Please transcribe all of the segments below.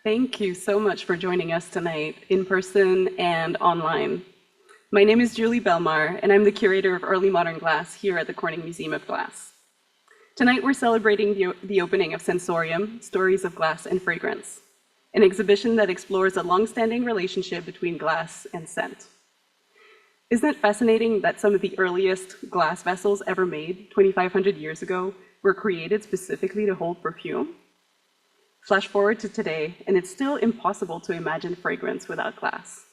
Thank you so much for joining us tonight, in person and online. My name is Julie Bellemare, and I'm the curator of early modern glass here at the Corning Museum of Glass. Tonight, we're celebrating the opening of Sensorium, Stories of Glass and Fragrance, an exhibition that explores a long-standing relationship between glass and scent. Isn't it fascinating that some of the earliest glass vessels ever made, 2,500 years ago, were created specifically to hold perfume? Flash forward to today, and it's still impossible to imagine fragrance without glass.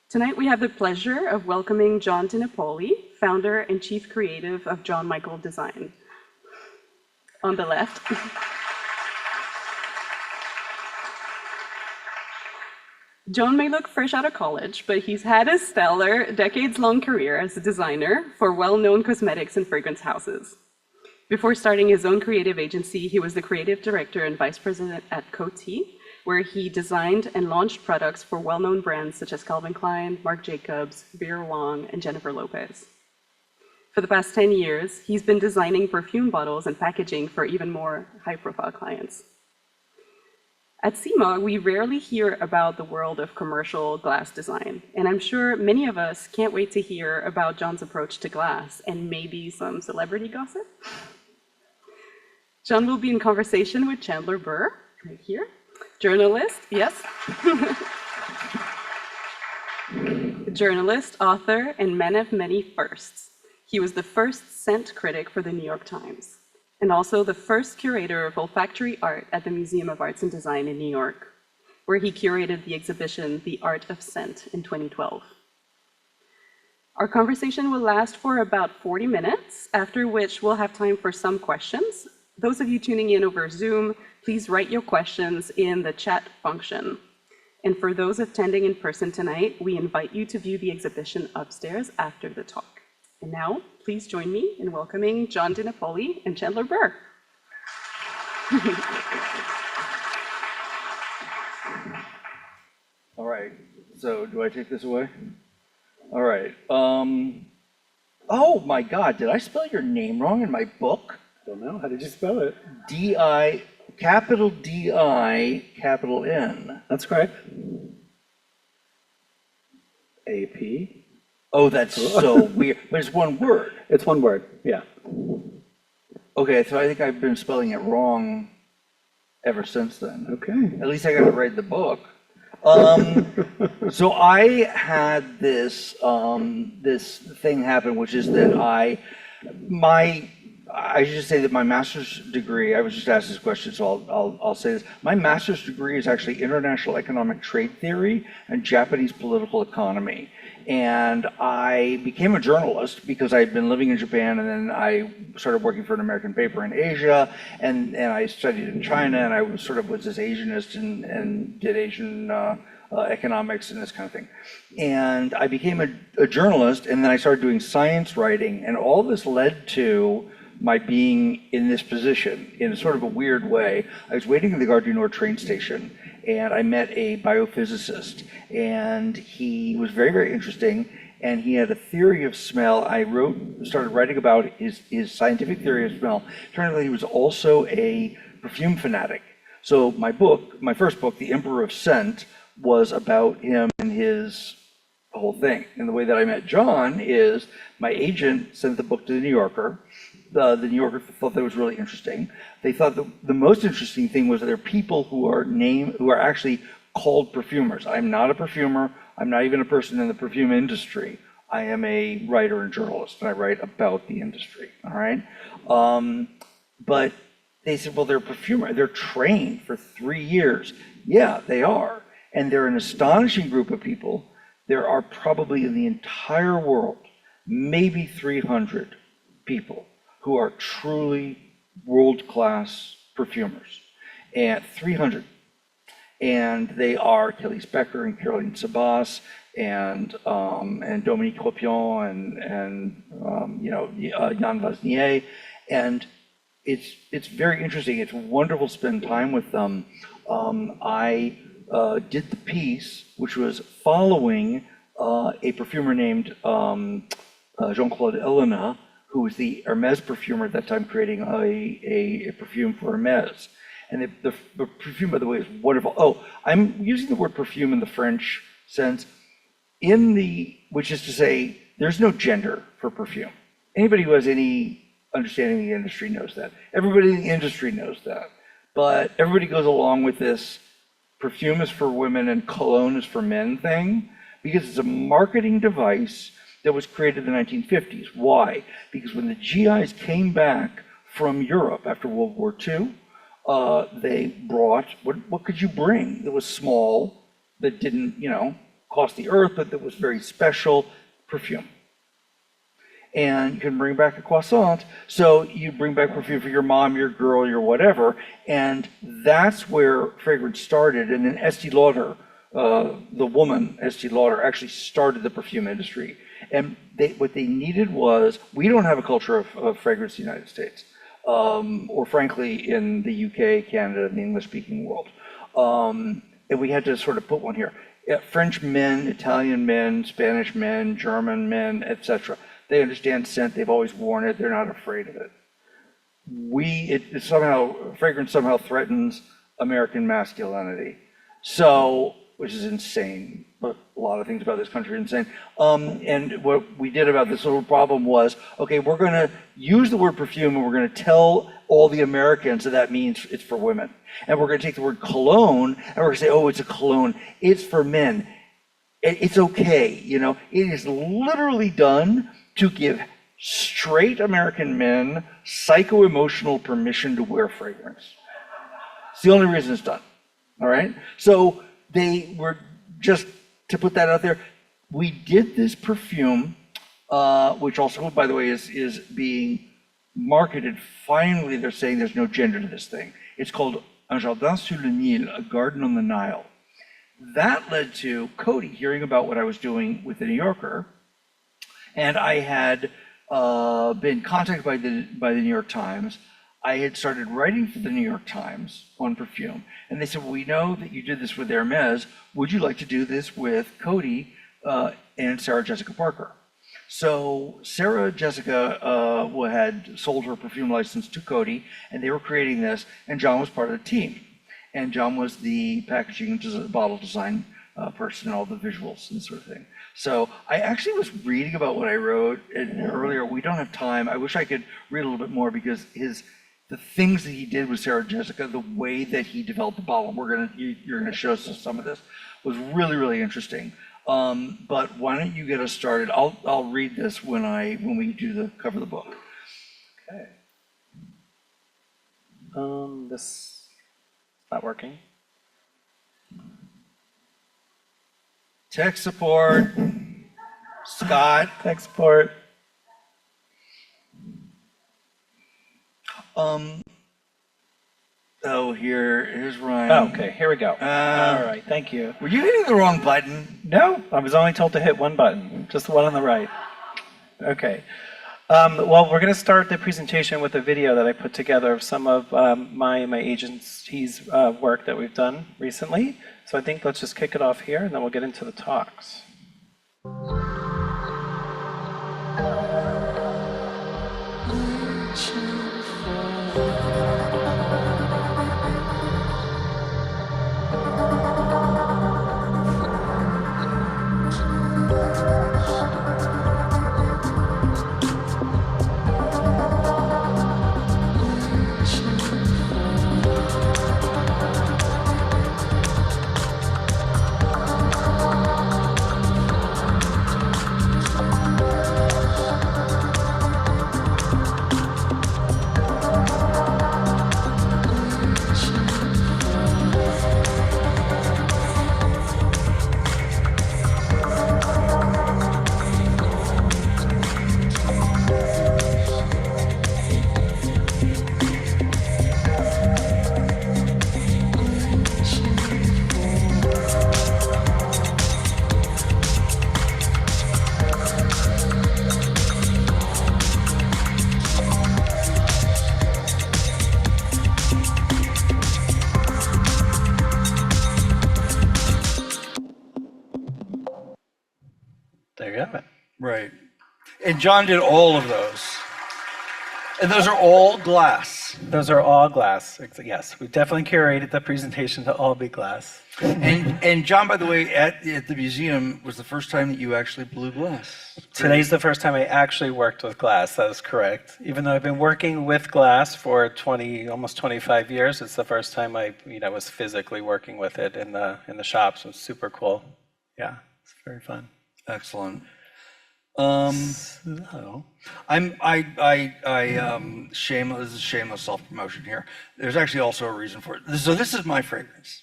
Tonight, we have the pleasure of welcoming Jon Dinapoli, founder and chief creative of Jon Michael Design. On the left. Jon may look fresh out of college, but he's had a stellar, decades-long career as a designer for well-known cosmetics and fragrance houses. Before starting his own creative agency, he was the creative director and vice president at Coty, where he designed and launched products for well-known brands such as Calvin Klein, Marc Jacobs, Vera Wang, and Jennifer Lopez. For the past 10 years, he's been designing perfume bottles and packaging for even more high-profile clients. At CIMA, we rarely hear about the world of commercial glass design, and I'm sure many of us can't wait to hear about Jon's approach to glass and maybe some celebrity gossip. Jon will be in conversation with Chandler Burr, right here, journalist, yes. Journalist, author, and man of many firsts. He was the first scent critic for the New York Times, and also the first curator of olfactory art at the Museum of Arts and Design in New York, where he curated the exhibition, The Art of Scent, in 2012. Our conversation will last for about 40 minutes, after which we'll have time for some questions. Those of you tuning in over Zoom, please write your questions in the chat function. And for those attending in person tonight, we invite you to view the exhibition upstairs after the talk. And now, please join me in welcoming Jon Dinapoli and Chandler Burr. All right, so do I take this away? All right. Oh my God, did I spell your name wrong in my book? Don't know. How did you spell it? D-I, capital D-I, capital N. That's correct. A-P. Oh, that's so weird. But it's one word. It's one word, yeah. Okay, so I think I've been spelling it wrong ever since then. Okay. At least I got it right in the book. So I had this this thing happen, which is that I should say that my master's degree, I was just asked this question, so I'll say this. My master's degree is actually international economic trade theory and Japanese political economy. And I became a journalist because I'd been living in Japan, and then I started working for an American paper in Asia, and I studied in China, and I was this Asianist and did Asian economics and this kind of thing. And I became a journalist, and then I started doing science writing, and all this led to my being in this position in sort of a weird way. I was waiting in the Gare du Nord train station, and I met a biophysicist, and he was very, very interesting, and he had a theory of smell. I started writing about his scientific theory of smell. Turned out he was also a perfume fanatic. So my first book, The Emperor of Scent, was about him and his whole thing. And the way that I met Jon is my agent sent the book to the New Yorker. The New Yorker thought that was really interesting. They thought the most interesting thing was that there are people who are actually called perfumers. I'm not a perfumer. I'm not even a person in the perfume industry. I am a writer and journalist, and I write about the industry. All right, but they said, well, they're a perfumer. They're trained for 3 years. Yeah, they are, and they're an astonishing group of people. There are probably in the entire world maybe 300 people who are truly world-class perfumers, and 300. And they are Kelly Becker and Caroline Sabas and Dominique Ropion and Jan Vaznier, and it's very interesting. It's wonderful to spend time with them. I did the piece, which was following a perfumer named Jean-Claude Elena, who was the Hermes perfumer at that time, creating a perfume for Hermes. And the perfume, by the way, is wonderful. Oh, I'm using the word perfume in the French sense, which is to say, there's no gender for perfume. Anybody who has any understanding of the industry knows that. Everybody in the industry knows that. But everybody goes along with this perfume is for women and cologne is for men thing, because it's a marketing device that was created in the 1950s. Why? Because when the GIs came back from Europe after World War II, they brought, what could you bring that was small, that didn't, cost the earth, but that was very special? Perfume. And you can bring back a croissant, so you bring back perfume for your mom, your girl, your whatever, and that's where fragrance started. And then Estee Lauder, the woman Estee Lauder, actually started the perfume industry. And what they needed was, we don't have a culture of fragrance in the United States, or frankly in the UK, Canada, and the English-speaking world. And we had to sort of put one here. French men, Italian men, Spanish men, German men, etc. They understand scent. They've always worn it. They're not afraid of it. Fragrance somehow threatens American masculinity. So, which is insane. But a lot of things about this country are insane. And what we did about this little problem was, okay, we're going to use the word perfume and we're going to tell all the Americans that means it's for women. And we're going to take the word cologne and we're going to say, oh, it's a cologne. It's for men. It's okay. It is literally done to give straight American men psycho-emotional permission to wear fragrance. It's the only reason it's done. All right? So they were, just to put that out there, we did this perfume, which also, by the way, is being marketed. Finally, they're saying there's no gender to this thing. It's called Un Jardin sur le Nil, a garden on the Nile. That led to Coty hearing about what I was doing with the New Yorker, and I had been contacted by the New York Times. I had started writing for the New York Times on perfume, and they said, well, we know that you did this with Hermes. Would you like to do this with Coty and Sarah Jessica Parker? So Sarah Jessica had sold her perfume license to Coty, and they were creating this, and Jon was part of the team. And Jon was the packaging and bottle design person, all the visuals and sort of thing. So I actually was reading about what I wrote earlier. We don't have time. I wish I could read a little bit more, because the things that he did with Sarah Jessica, the way that he developed the bottle, you're gonna show us some of this, was really, really interesting. But why don't you get us started? I'll read this when we do the cover of the book. Okay. This not working. Tech support, Scott. Tech support. Here's Ryan. Oh, okay, here we go. All right, thank you. Were you hitting the wrong button? No, I was only told to hit one button, just the one on the right. Okay. Well, we're going to start the presentation with a video that I put together of some of my agency's work that we've done recently. So I think let's just kick it off here, and then we'll get into the talks. Right. And Jon did all of those. And those are all glass. Those are all glass. Yes, we definitely curated the presentation to all be glass. And John, by the way, at the museum was the first time that you actually blew glass. Today's the first time I actually worked with glass. That is correct. Even though I've been working with glass for almost 25 years, it's the first time I, was physically working with it in the shops. It was super cool. Yeah, it's very fun. Excellent. So, Shameless, this is shameless self-promotion here. There's actually also a reason for it. So this is my fragrance.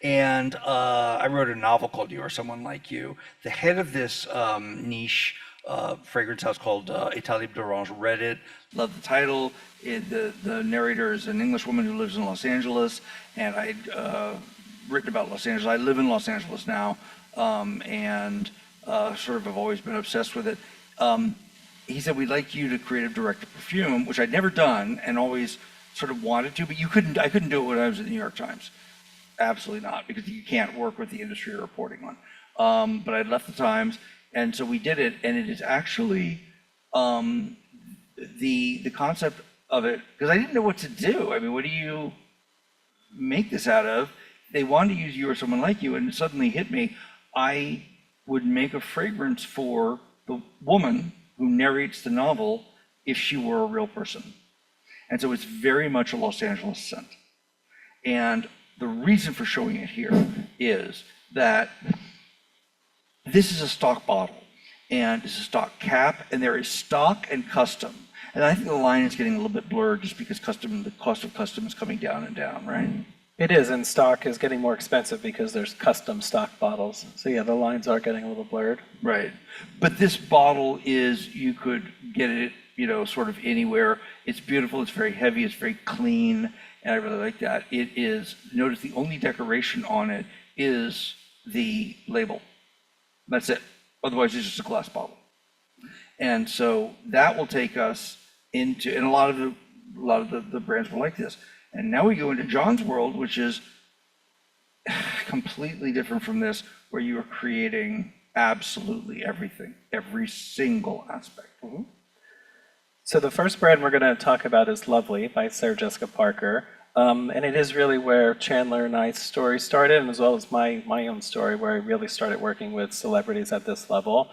And I wrote a novel called You Or Someone Like You. The head of this niche fragrance house called Italie d'Orange read it, loved the title. The narrator is an English woman who lives in Los Angeles, and I'd written about Los Angeles. I live in Los Angeles now, and sort of have always been obsessed with it. He said, we'd like you to creative direct a perfume, which I'd never done and always sort of wanted to, but I couldn't do it when I was at the New York Times. Absolutely not, because you can't work with the industry you're reporting on. But I'd left the Times, and so we did it, and it is actually the concept of it, because I didn't know what to do. I mean, what do you make this out of? They wanted to use You Or Someone Like You, and it suddenly hit me. I would make a fragrance for the woman who narrates the novel if she were a real person. And so it's very much a Los Angeles scent. And the reason for showing it here is that this is a stock bottle, and it's a stock cap, and there is stock and custom. And I think the line is getting a little bit blurred just because the cost of custom is coming down and down, right? it is, and stock is getting more expensive because there's custom stock bottles. So yeah, the lines are getting a little blurred. Right. But this bottle is, you could get it, sort of anywhere. It's beautiful, it's very heavy, it's very clean, and I really like that. It is, notice the only decoration on it is the label. That's it. Otherwise, it's just a glass bottle. And so that will take us into, and a lot of the brands will like this. And now we go into Jon's world, which is completely different from this, where you are creating absolutely everything, every single aspect. Mm-hmm. So the first brand we're going to talk about is Lovely by Sarah Jessica Parker. And it is really where Chandler and I's story started, and as well as my own story, where I really started working with celebrities at this level.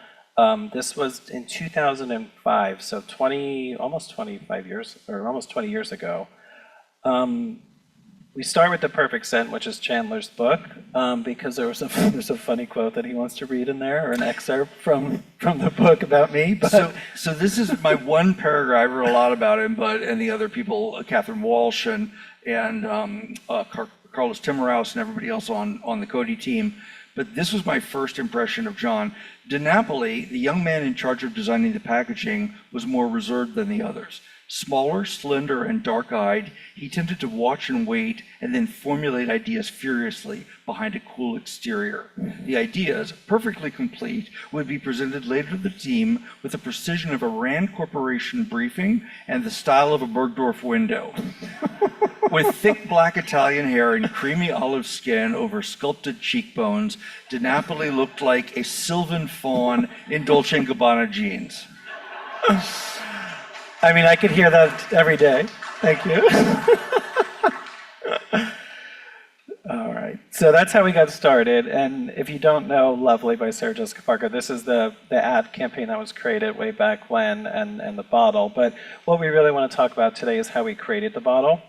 This was in 2005, so almost 25 years, or almost 20 years ago. We start with The Perfect Scent, which is Chandler's book, because there's a funny quote that he wants to read in there, or an excerpt from the book about me. But so this is my one paragraph. I wrote a lot about him, and the other people, Catherine Walsh and Carlos Timmerhouse and everybody else on the Coty team. But this was my first impression of Jon. Dinapoli, the young man in charge of designing the packaging, was more reserved than the others. Smaller, slender, and dark-eyed, he tended to watch and wait and then formulate ideas furiously behind a cool exterior. The ideas, perfectly complete, would be presented later to the team with the precision of a Rand Corporation briefing and the style of a Bergdorf window. With thick black Italian hair and creamy olive skin over sculpted cheekbones, Dinapoli looked like a Sylvan fawn in Dolce & Gabbana jeans. I mean, I could hear that every day. Thank you. All right. So that's how we got started. And if you don't know Lovely by Sarah Jessica Parker, this is the ad campaign that was created way back when, and the bottle. But what we really want to talk about today is how we created the bottle.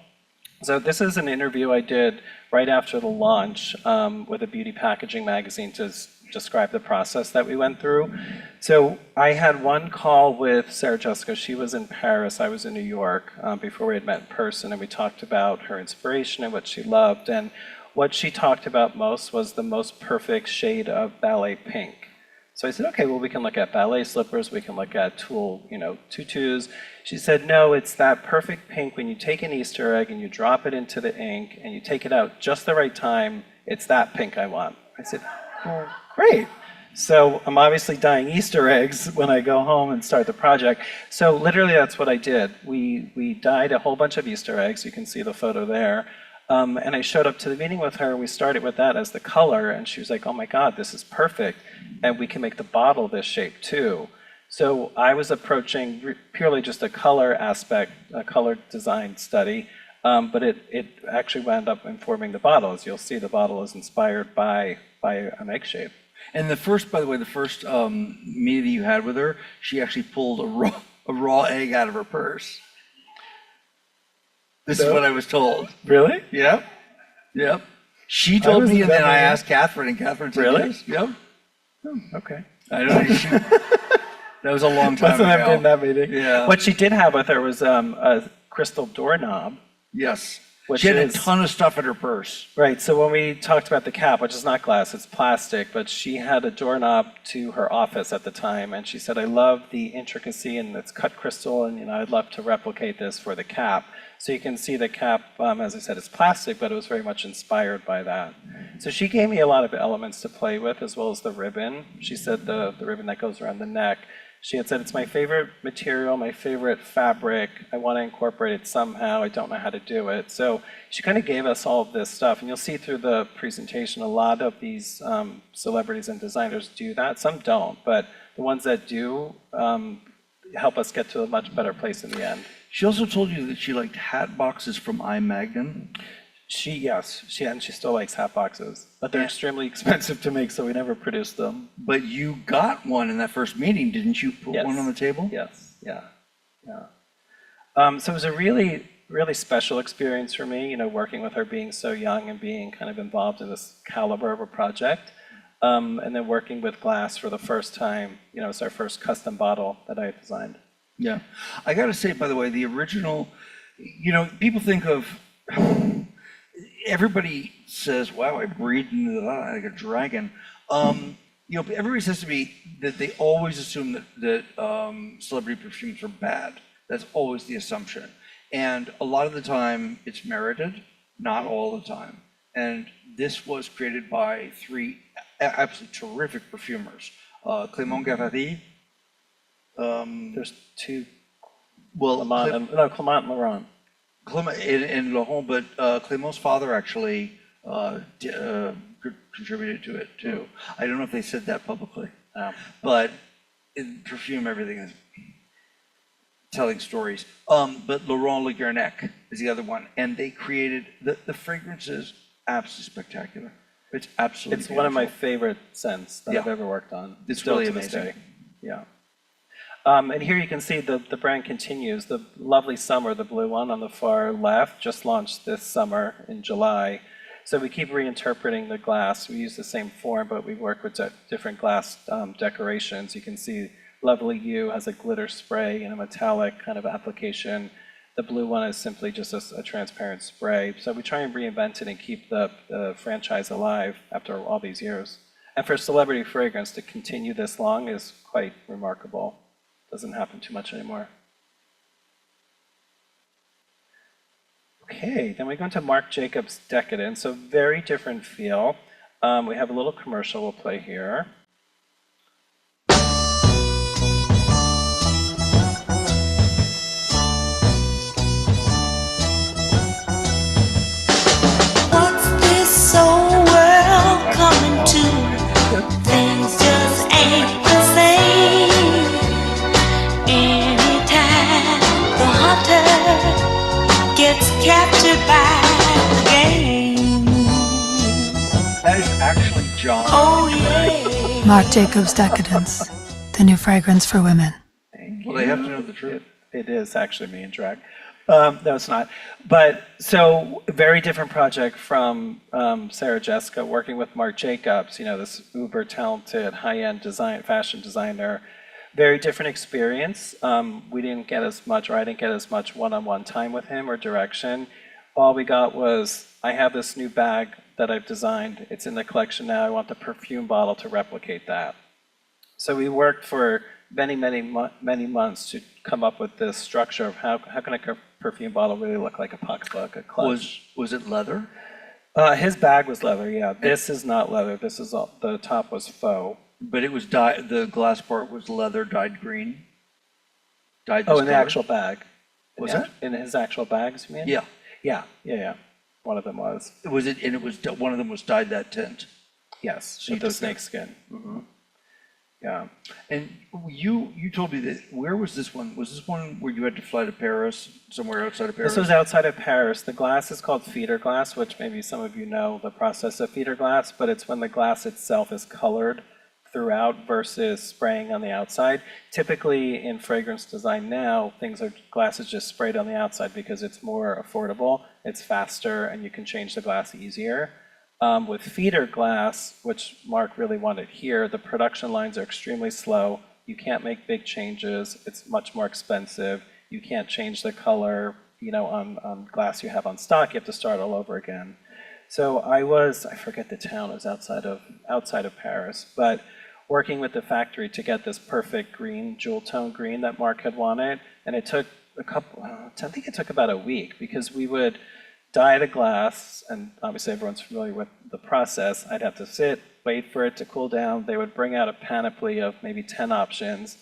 So this is an interview I did right after the launch with a beauty packaging magazine to describe the process that we went through. So I had one call with Sarah Jessica. She was in Paris, I was in New York before we had met in person, and we talked about her inspiration and what she loved. And what she talked about most was the most perfect shade of ballet pink. So I said, okay, well, we can look at ballet slippers, we can look at tutus. She said, no, it's that perfect pink when you take an Easter egg and you drop it into the ink and you take it out just the right time, it's that pink I want. I said, well, great. So I'm obviously dyeing Easter eggs when I go home and start the project. So literally that's what I did. We dyed a whole bunch of Easter eggs. You can see the photo there. And I showed up to the meeting with her, and we started with that as the color, and she was like, oh my God, this is perfect. And we can make the bottle this shape too. So I was approaching purely just a color aspect, a color design study, but it actually wound up informing the bottle. As you'll see, the bottle is inspired by an egg shape. And the first, by the way, the first meeting that you had with her, she actually pulled a raw egg out of her purse. This is what I was told. Really? Yep. Yep. She told me, and then I asked Catherine, and Catherine said, Really? yes. Yep. Okay. I don't know. That was a long time Must have ago. been in that meeting. Yeah. What she did have with her was a crystal doorknob. Yes. Which She had a is- ton of stuff in her purse. Right, so when we talked about the cap, which is not glass, it's plastic, but she had a doorknob to her office at the time, and she said, I love the intricacy and it's cut crystal, and I'd love to replicate this for the cap. So you can see the cap, as I said, it's plastic, but it was very much inspired by that. So she gave me a lot of elements to play with, as well as the ribbon. She said the ribbon that goes around the neck. She had said, it's my favorite material, my favorite fabric. I want to incorporate it somehow. I don't know how to do it. So she kind of gave us all of this stuff. And you'll see through the presentation, a lot of these celebrities and designers do that. Some don't, but the ones that do help us get to a much better place in the end. She also told you that she liked hat boxes from I. Magnum. Yes, she still likes hat boxes, but they're extremely expensive to make, so we never produced them. But you got one in that first meeting, didn't you? Put one on the table? Yes, yeah. So it was a really, really special experience for me, working with her, being so young and being kind of involved in this caliber of a project. And then working with glass for the first time, it's our first custom bottle that I designed. Yeah. I got to say, by the way, the original, people think of, everybody says, wow, I breathed into that like a dragon. Everybody says to me that they always assume that celebrity perfumes are bad. That's always the assumption. And a lot of the time it's merited, not all the time. And this was created by three absolutely terrific perfumers. Clément Gavardi. There's two, Well, Clément and Laurent. Clément and Laurent, but Clément's father actually contributed to it too. I don't know if they said that publicly, but in perfume, everything is telling stories. But Laurent Le Guernec is the other one, and they created the fragrance is absolutely spectacular. It's absolutely. It's one of my beautiful. favorite scents that I've ever worked on. It's still really to this amazing. day. Yeah. And here you can see the brand continues. The Lovely Summer, the blue one on the far left, just launched this summer in July. So we keep reinterpreting the glass. We use the same form, but we work with different glass decorations. You can see Lovely You has a glitter spray and a metallic kind of application. The blue one is simply just a transparent spray. So we try and reinvent it and keep the franchise alive after all these years. And for celebrity fragrance to continue this long is quite remarkable. Doesn't happen too much anymore. Okay, then we go into Marc Jacobs Decadence, so very different feel. We have a little commercial we'll play here. What's this old world coming to? Things just ain't the same. Anytime the hunter gets captured by the game. That is actually Jon. Oh yeah. Marc Jacobs Decadence, the new fragrance for women. Well, they have to know the truth. It is actually me in drag. No, it's not. But so very different project from Sarah Jessica working with Marc Jacobs, this uber talented high-end fashion designer. Very different experience. We didn't get as much, or I didn't get as much one-on-one time with him or direction. All we got was, I have this new bag that I've designed. It's in the collection now. I want the perfume bottle to replicate that. So we worked for many months to come up with this structure of how can a perfume bottle really look like a pocketbook, a clutch. Was it leather? His bag was leather, yeah. This is not leather. This is the top was faux. But it was dyed. The glass part was leather dyed green. Dyed. Oh, this in the color? actual bag. Was that? In his actual bags, you mean? Yeah. Yeah. One of them was. Was it? And it was one of them was dyed that tint. Yes, So with you the took that. snake skin. Yeah. And you told me that, where was this one? Was this one where you had to fly to Paris, somewhere outside of Paris? This was outside of Paris. The glass is called feeder glass, which maybe some of you know the process of feeder glass, but it's when the glass itself is colored throughout versus spraying on the outside. Typically in fragrance design now, glass is just sprayed on the outside because it's more affordable, it's faster, and you can change the glass easier. With feeder glass, which Marc really wanted here, the production lines are extremely slow. You can't make big changes. It's much more expensive. You can't change the color, on glass you have on stock. You have to start all over again. So I forget the town, it was outside of Paris, but working with the factory to get this perfect green, jewel tone green that Marc had wanted, and it took I think it took about a week, because we would dye the glass, and obviously everyone's familiar with the process. I'd have to sit, wait for it to cool down. They would bring out a panoply of maybe 10 options.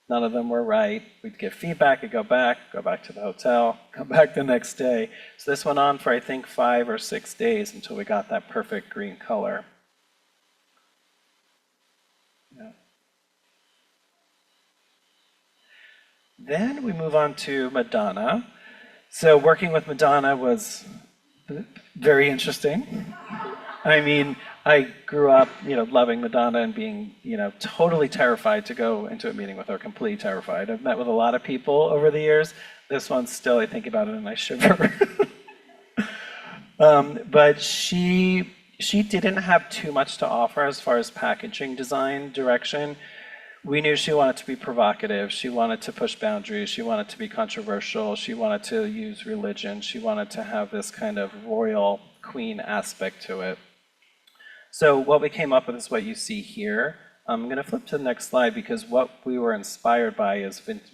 None of them were right. We'd get feedback, I'd go back to the hotel, come back the next day. So this went on for, I think, 5 or 6 days until we got that perfect green color. Yeah. Then we move on to Madonna. So working with Madonna was very interesting. I mean, I grew up, loving Madonna and being, totally terrified to go into a meeting with her, completely terrified. I've met with a lot of people over the years. This one still, I think about it and I shiver. But she didn't have too much to offer as far as packaging design direction. We knew she wanted to be provocative. She wanted to push boundaries. She wanted to be controversial. She wanted to use religion. She wanted to have this kind of royal queen aspect to it. So what we came up with is what you see here. I'm going to flip to the next slide, because what we were inspired by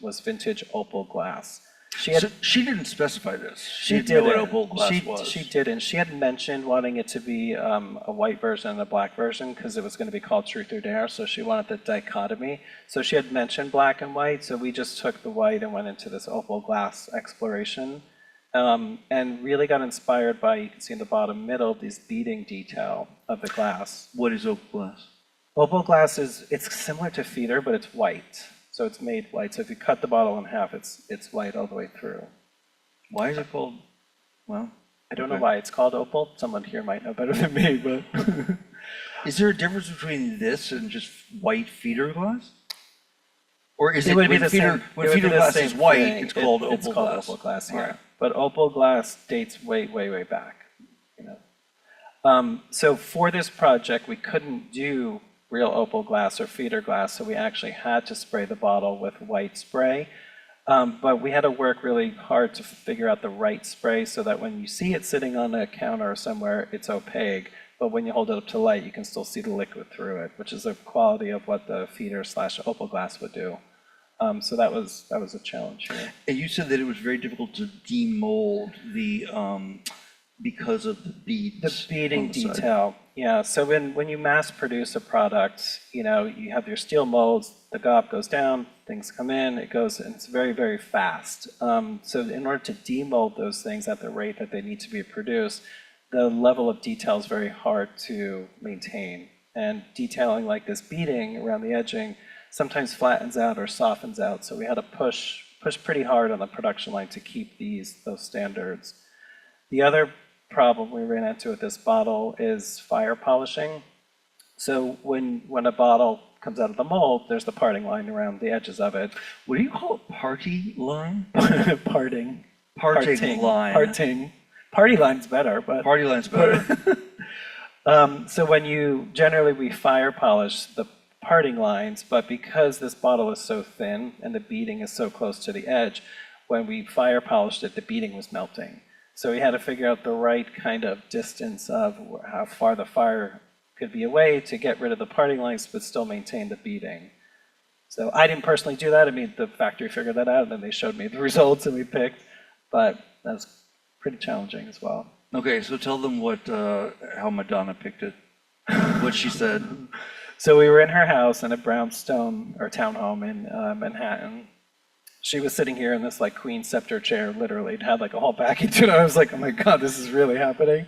was vintage opal glass. She didn't specify this. She didn't know didn't. what opal glass was. She didn't. She had mentioned wanting it to be a white version and a black version, because it was going to be called Truth or Dare, so she wanted the dichotomy. So she had mentioned black and white, so we just took the white and went into this opal glass exploration, and really got inspired by, you can see in the bottom middle, this beading detail of the glass. What is opal glass? Opal glass it's similar to feeder, but it's white. So it's made white. So if you cut the bottle in half, it's white all the way through. Why is it called, well? I don't know why it's called opal. Someone here might know better than me, but. Is there a difference between this and just white feeder glass? Or is It would be the same. when feeder glass is white, thing. it's called opal It's called glass? opal glass, yeah. Alright. But opal glass dates way, way, way back. So for this project, we couldn't do real opal glass or feeder glass, so we actually had to spray the bottle with white spray. But we had to work really hard to figure out the right spray so that when you see it sitting on a counter or somewhere, it's opaque. But when you hold it up to light, you can still see the liquid through it, which is the quality of what the feeder/opal glass would do. So that was a challenge here. And you said that it was very difficult to demold the, because of the beads. The beading on the side. detail, yeah. So when you mass produce a product, you have your steel molds, the gob goes down, things come in, it goes, and it's very, very fast. So in order to demold those things at the rate that they need to be produced, the level of detail is very hard to maintain. And detailing like this beading around the edging sometimes flattens out or softens out. So we had to push pretty hard on the production line to keep those standards. The other problem we ran into with this bottle is fire polishing. So when a bottle comes out of the mold, there's the parting line around the edges of it. What do you call it? Party line? Parting. Parting line. Parting. Party line's better, but. Party line's better. So generally we fire polish the parting lines, but because this bottle is so thin and the beading is so close to the edge, when we fire polished it, the beading was melting. So we had to figure out the right kind of distance of how far the fire could be away to get rid of the parting lines but still maintain the beading. So I didn't personally do that. I mean, the factory figured that out, and then they showed me the results and we picked, but that was pretty challenging as well. Okay, so tell them how Madonna picked it, what she said. So we were in her house in a brownstone or townhome in Manhattan. She was sitting here in this like queen scepter chair, literally. It had like a whole package, and I was like, oh my God, this is really happening.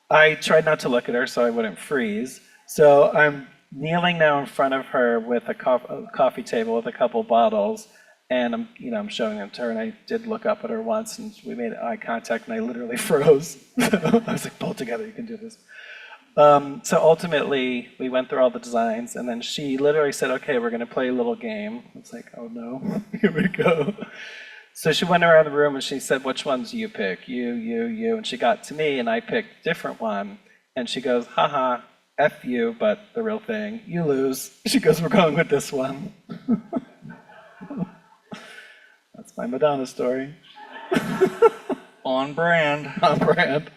I tried not to look at her so I wouldn't freeze. So I'm kneeling now in front of her with a coffee table with a couple bottles, and I'm showing them to her, and I did look up at her once, and we made eye contact, and I literally froze. I was like, pull it together, you can do this. So ultimately, we went through all the designs, and then she literally said, okay, we're going to play a little game. It's like, oh no, here we go. So she went around the room, and she said, which ones do you pick? You. And she got to me, and I picked a different one. And she goes, haha, F you, but the real thing, you lose. She goes, we're going with this one. That's my Madonna story. On brand. On brand.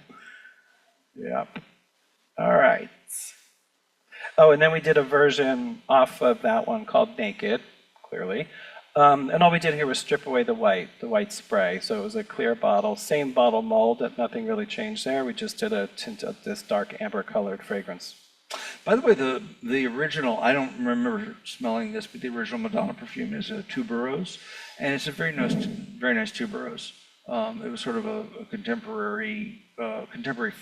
Yep. All right. Oh, and then we did a version off of that one called Naked, clearly. And all we did here was strip away the white spray. So it was a clear bottle, same bottle mold, nothing really changed there. We just did a tint of this dark amber colored fragrance. By the way, the original, I don't remember smelling this, but the original Madonna perfume is a tuberose, and it's a very nice tuberose. It was sort of a contemporary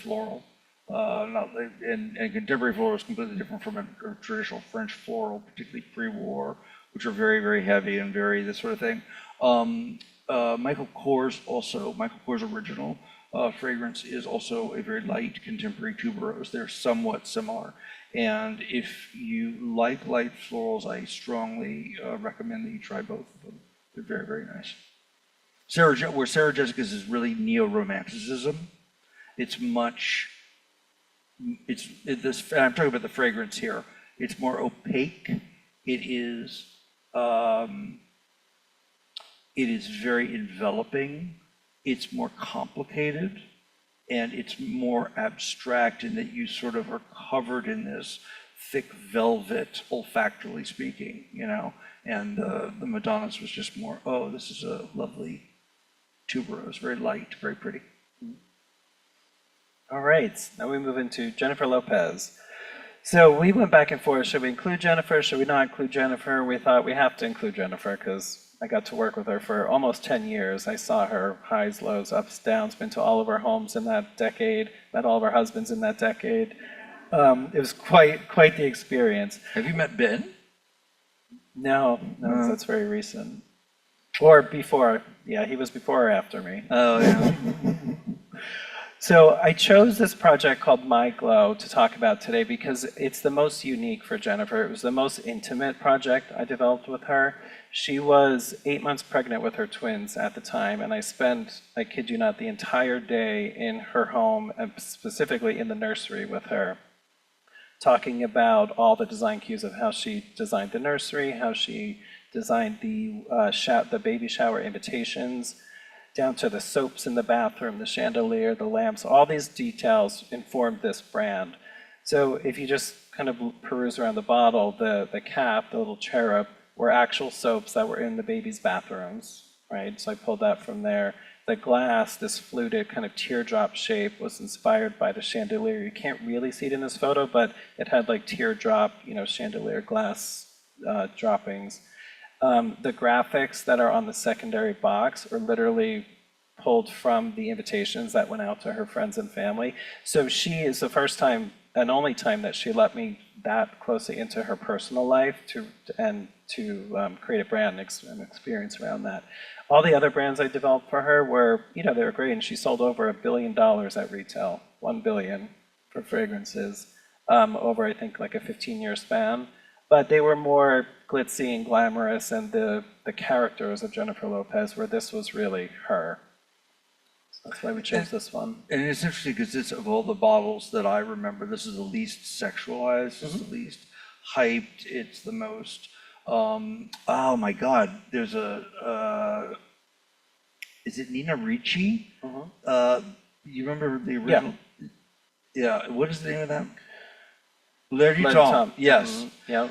floral. And contemporary floral is completely different from a traditional French floral, particularly pre-war, which are very, very heavy and very this sort of thing. Michael Kors original fragrance is also a very light contemporary tuberose. They're somewhat similar. And if you like light florals, I strongly recommend that you try both of them. They're very, very nice. Where Sarah Jessica's is really neo-romanticism. I'm talking about the fragrance here. It's more opaque. It is very enveloping. It's more complicated, and it's more abstract in that you sort of are covered in this thick velvet, olfactorily speaking, And the Madonna's was just more, oh, this is a lovely tuberose, very light, very pretty. All right, now we move into Jennifer Lopez. So we went back and forth. Should we include Jennifer? Should we not include Jennifer? We thought we have to include Jennifer because I got to work with her for almost 10 years. I saw her highs, lows, ups, downs, been to all of her homes in that decade, met all of her husbands in that decade. It was quite the experience. Have you met Ben? No, that's very recent. Or before, yeah, he was before or after me. Oh, yeah. So I chose this project called My Glow to talk about today because it's the most unique for Jennifer. It was the most intimate project I developed with her. She was 8 months pregnant with her twins at the time, and I spent, I kid you not, the entire day in her home, and specifically in the nursery with her, talking about all the design cues of how she designed the nursery, how she designed the baby shower invitations, down to the soaps in the bathroom, the chandelier, the lamps, all these details informed this brand. So if you just kind of peruse around the bottle, the cap, the little cherub, were actual soaps that were in the baby's bathrooms, right? So I pulled that from there. The glass, this fluted kind of teardrop shape, was inspired by the chandelier. You can't really see it in this photo, but it had like teardrop, chandelier glass droppings. The graphics that are on the secondary box are literally pulled from the invitations that went out to her friends and family. So she is the first time and only time that she let me that closely into her personal life to create a brand and experience around that. All the other brands I developed for her were, they were great, and she sold over $1 billion at retail, $1 billion for fragrances over, I think, like a 15-year span. But they were more glitzy and glamorous, and the characters of Jennifer Lopez, where this was really her. So that's why we chose this one. And it's interesting because it's, of all the bottles that I remember, this is the least sexualized, it's the least hyped, it's the most, oh my God, there's is it Nina Ricci? You remember the original? Yeah, what is the name of that? L'air du temps. Yes. Yeah.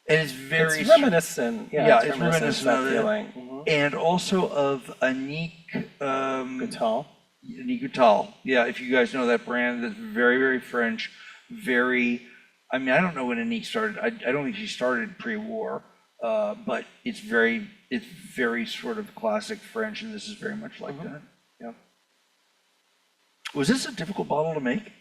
And it's very reminiscent. it's reminiscent of that feeling. And also of Anique Goutal. Anique Goutal. Yeah, if you guys know that brand, that's very, very French. I don't know when Anique started. I don't think she started pre-war, but it's very sort of classic French, and this is very much like that. Yeah. Was this a difficult bottle to make?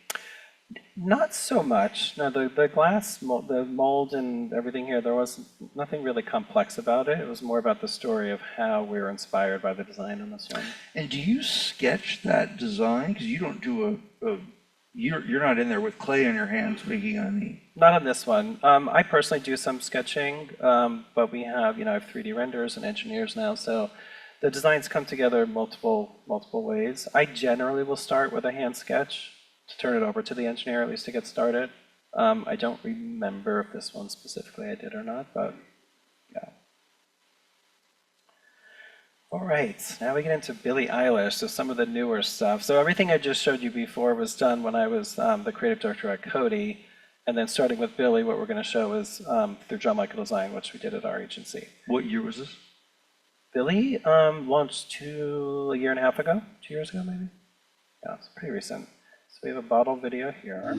Not so much. No, the glass, the mold and everything here, there was nothing really complex about it. It was more about the story of how we were inspired by the design in this one. And do you sketch that design? Because you don't do you're not in there with clay in your hands making any. Not on this one. I personally do some sketching, but we have, I have 3D renders and engineers now, so the designs come together multiple ways. I generally will start with a hand sketch to turn it over to the engineer, at least to get started. I don't remember if this one specifically I did or not, but yeah. All right, now we get into Billie Eilish, so some of the newer stuff. So everything I just showed you before was done when I was the creative director at Coty, and then starting with Billie, what we're going to show is through Jon Michael Design, which we did at our agency. What year was this? Billie launched a year and a half ago, 2 years ago maybe? Yeah, it's pretty recent. So we have a bottle video here.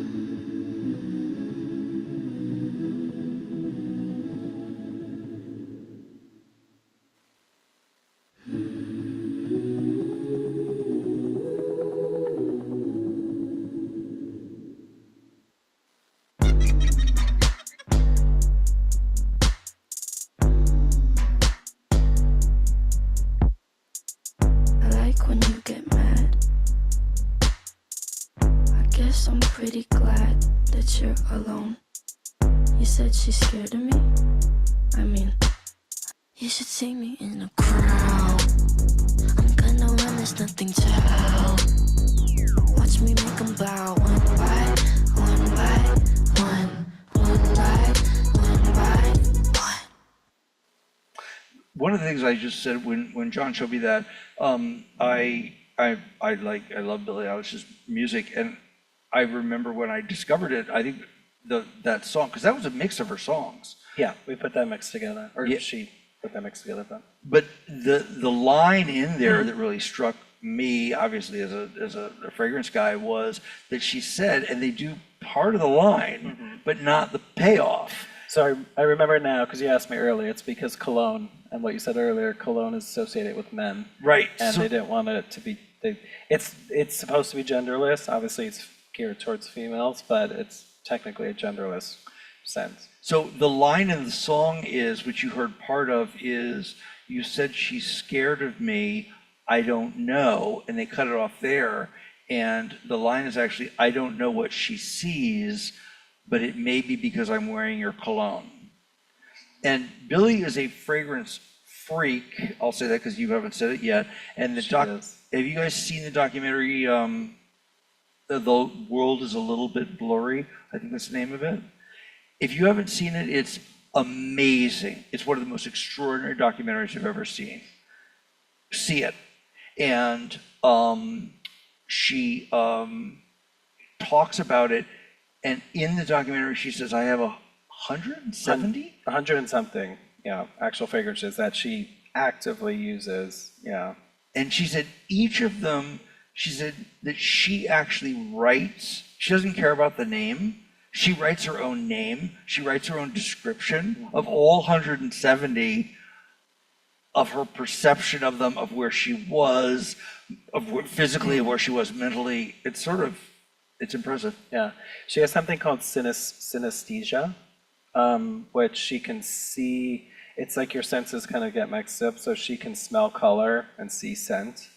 I like when you get mad. I guess I'm pretty glad that you're alone. You said she's scared of me? I mean, you should see me in a crowd. I'm gonna run, there's nothing to help. Watch me make them bow one by one by one, one by one by one. One of the things I just said when John showed me that, I love Billie Eilish's music, and I remember when I discovered it, I think that song, because that was a mix of her songs. Yeah, we put that mix together, or Yeah. she put that mix together. But the line in there that really struck me, obviously as a fragrance guy, was that she said, and they do part of the line, but not the payoff. So I remember now, because you asked me earlier, it's because cologne, and what you said earlier, cologne is associated with men. Right. And So- they didn't want it to be, it's supposed to be genderless. Obviously, it's geared towards females, but it's technically a genderless sense. So the line in the song is, which you heard part of, is, you said she's scared of me, I don't know, and they cut it off there. And the line is actually, I don't know what she sees, but it may be because I'm wearing your cologne. And Billie is a fragrance freak. I'll say that because you haven't said it yet. And She is. have you guys seen the documentary, The World is a Little Bit Blurry? I think that's the name of it. If you haven't seen it, it's amazing. It's one of the most extraordinary documentaries I've ever seen. See it. And she talks about it, and in the documentary she says, I have 170? 100 and something, actual fragrances that she actively uses, And she said each of them, she said that she actually writes, she doesn't care about the name. She writes her own name. She writes her own description of all 170, of her perception of them, of where she was, physically, of where she was mentally. It's impressive. Yeah. She has something called synesthesia, which she can see. It's like your senses kind of get mixed up, so she can smell color and see scent.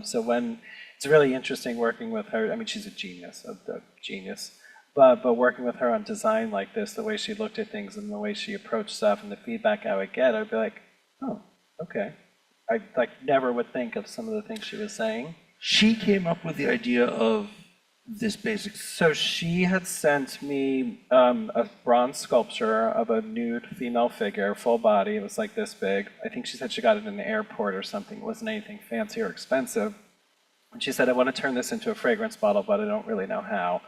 So when it's really interesting working with her. I mean, she's a genius, a genius. But working with her on design like this, the way she looked at things and the way she approached stuff and the feedback I would get, I'd be like, oh, okay. I never would think of some of the things she was saying. She came up with the idea of this basic. So she had sent me a bronze sculpture of a nude female figure, full body. It was like this big. I think she said she got it in an airport or something. It wasn't anything fancy or expensive. And she said, I want to turn this into a fragrance bottle, but I don't really know how.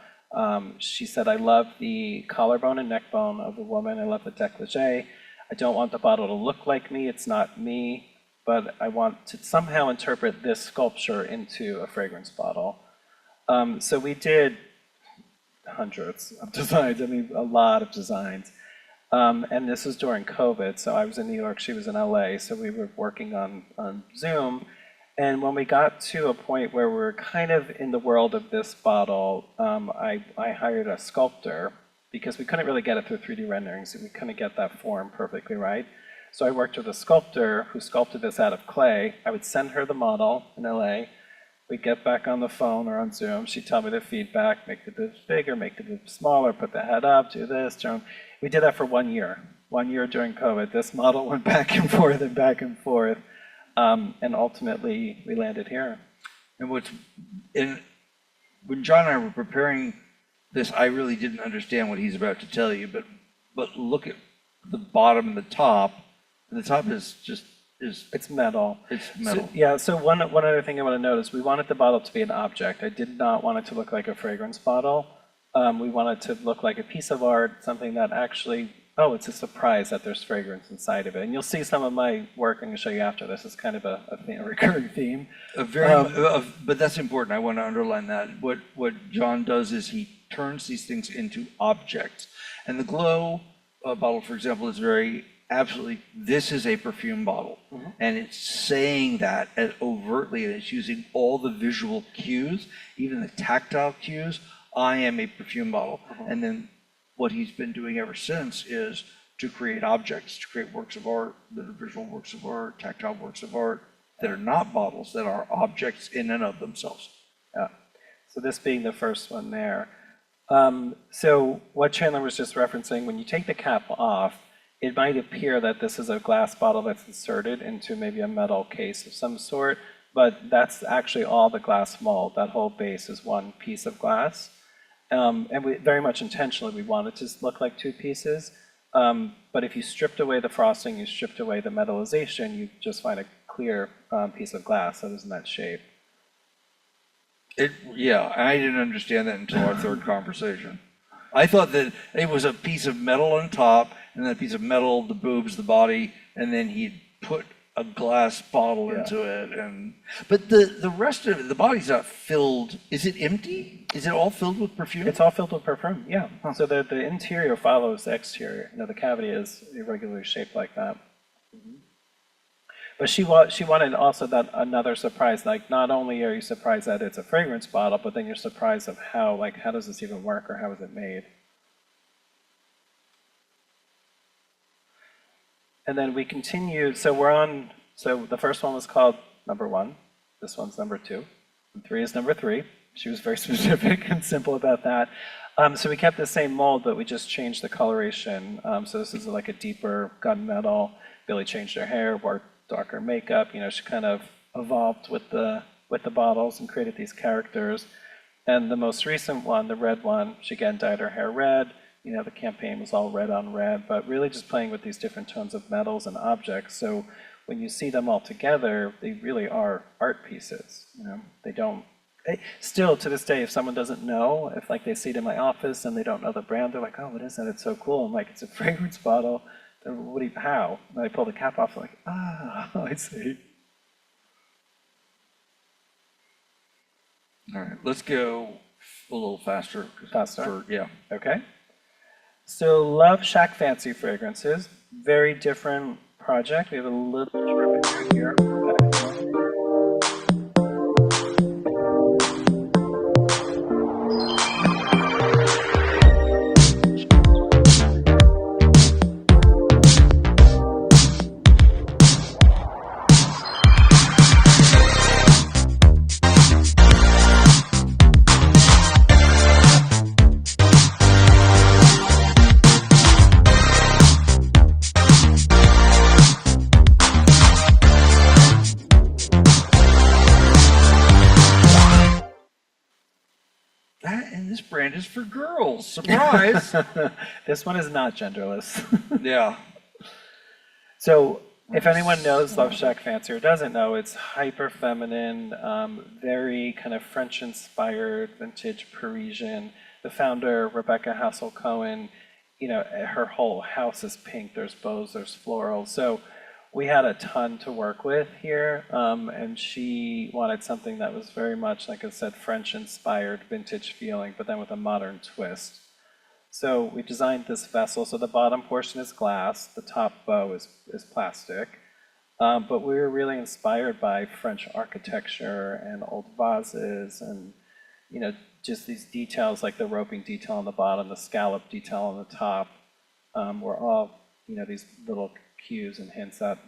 She said, I love the collarbone and neck bone of the woman. I love the décolleté. I don't want the bottle to look like me. It's not me. But I want to somehow interpret this sculpture into a fragrance bottle. So we did hundreds of designs. I mean, a lot of designs. And this was during COVID. So I was in New York. She was in LA. So we were working on Zoom. And when we got to a point where we were kind of in the world of this bottle, I hired a sculptor because we couldn't really get it through 3D renderings. We couldn't get that form perfectly right. So I worked with a sculptor who sculpted this out of clay. I would send her the model in LA. We'd get back on the phone or on Zoom. She'd tell me the feedback, make the boobs bigger, make the boobs smaller, put the head up, do this. We did that for 1 year. 1 year during COVID. This model went back and forth and back and forth. And ultimately, we landed here. And when John and I were preparing this, I really didn't understand what he's about to tell you, but look at the bottom and the top. And the top is just It's metal. It's metal. So one other thing I want to notice, we wanted the bottle to be an object. I did not want it to look like a fragrance bottle. We wanted it to look like a piece of art, something that actually, oh, it's a surprise that there's fragrance inside of it. And you'll see some of my work I'm going to show you after this. It's kind of a recurring theme. But that's important. I want to underline that. What John does is he turns these things into objects. And the Glow bottle, for example, is very absolutely, this is a perfume bottle. Mm-hmm. And it's saying that as overtly, and it's using all the visual cues, even the tactile cues. I am a perfume bottle. Mm-hmm. And then what he's been doing ever since is to create objects, to create works of art that are visual works of art, tactile works of art that are not bottles, that are objects in and of themselves. Yeah. So this being the first one there. So what Chandler was just referencing, when you take the cap off, it might appear that this is a glass bottle that's inserted into maybe a metal case of some sort, but that's actually all the glass mold. That whole base is one piece of glass. And we very much intentionally, we want it to look like two pieces. But if you stripped away the frosting, you stripped away the metallization, you just find a clear piece of glass that is in that shape. Yeah, I didn't understand that until our third conversation. I thought that it was a piece of metal on top, and then a piece of metal, the boobs, the body, and then he'd put a glass bottle into it. But the rest of it, the body's not filled. Is it empty? Is it all filled with perfume? It's all filled with perfume, yeah. Huh. So the interior follows the exterior. You know, the cavity is irregularly shaped like that. Mm-hmm. But she wanted also that another surprise, like not only are you surprised that it's a fragrance bottle, but then you're surprised of how does this even work or how is it made? And then we continued, so the first one was called number 1, this one's number 2, and 3 is number 3. She was very specific and simple about that. So we kept the same mold, but we just changed the coloration. So this is like a deeper gunmetal. Billie changed her hair, wore darker makeup. You know, she kind of evolved with the bottles and created these characters. And the most recent one, the red one, she again dyed her hair red. You know, the campaign was all red on red, but really just playing with these different tones of metals and objects. So when you see them all together, they really are art pieces. You know, they don't. Still to this day, if someone doesn't know, if like they see it in my office and they don't know the brand, they're like, "Oh, what is that? It's so cool." I'm like, "It's a fragrance bottle." How? And I pull the cap off, like, I see. All right, let's go a little faster. Faster? Yeah. Okay. So LoveShackFancy fragrances, very different project. We have a little description here. And this brand is for girls. Surprise! This one is not genderless. Yeah. So if anyone knows LoveShackFancy or doesn't know, it's hyper feminine, very kind of French-inspired, vintage Parisian. The founder, Rebecca Hassel-Cohen, you know, her whole house is pink. There's bows, there's florals. So we had a ton to work with here, and she wanted something that was very much, like I said, French-inspired, vintage feeling, but then with a modern twist. So we designed this vessel. So the bottom portion is glass, the top bow is plastic. But we were really inspired by French architecture and old vases and, just these details like the roping detail on the bottom, the scallop detail on the top, were all, these little cues and hints that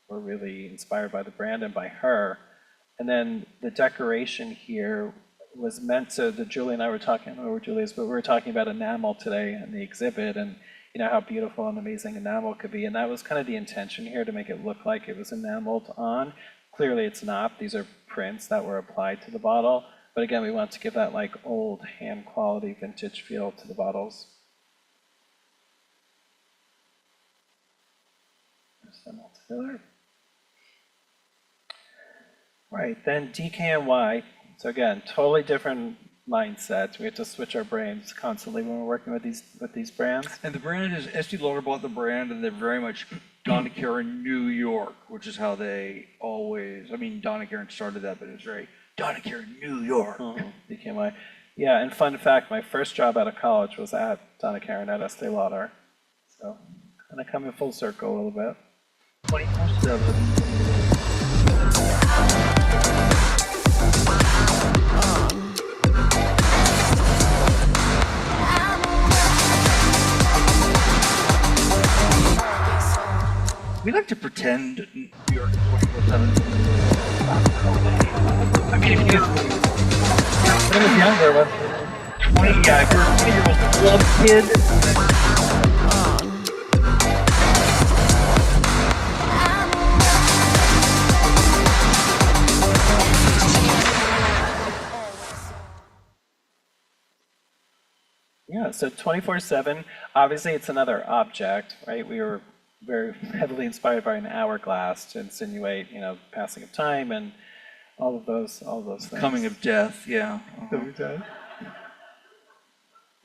were really inspired by the brand and by her. And then the decoration here was meant to, Julie and I were talking, I don't know where Julie is, but we were talking about enamel today in the exhibit and how beautiful and amazing enamel could be. And that was kind of the intention here, to make it look like it was enameled on. Clearly it's not. These are prints that were applied to the bottle. But again, we want to give that like old hand quality vintage feel to the bottles. There's them all together. Right, then DKNY. So again, totally different mindset. We have to switch our brains constantly when we're working with these brands. And the brand is, Estee Lauder bought the brand, and they're very much Donna Karan New York, which is how they always, Donna Karan started that, but it's very Donna Karan New York. DKNY. Yeah, and fun fact, my first job out of college was at Donna Karan at Estee Lauder. So kind of coming full circle a little bit. 24/7. We like to pretend New York is 24/7. If you When I was younger, 20, yeah, if you're a 20-year-old club kid. yeah, so 24/7, obviously it's another object, right? We were very heavily inspired by an hourglass to insinuate, passing of time and all of those things. Coming of death, yeah.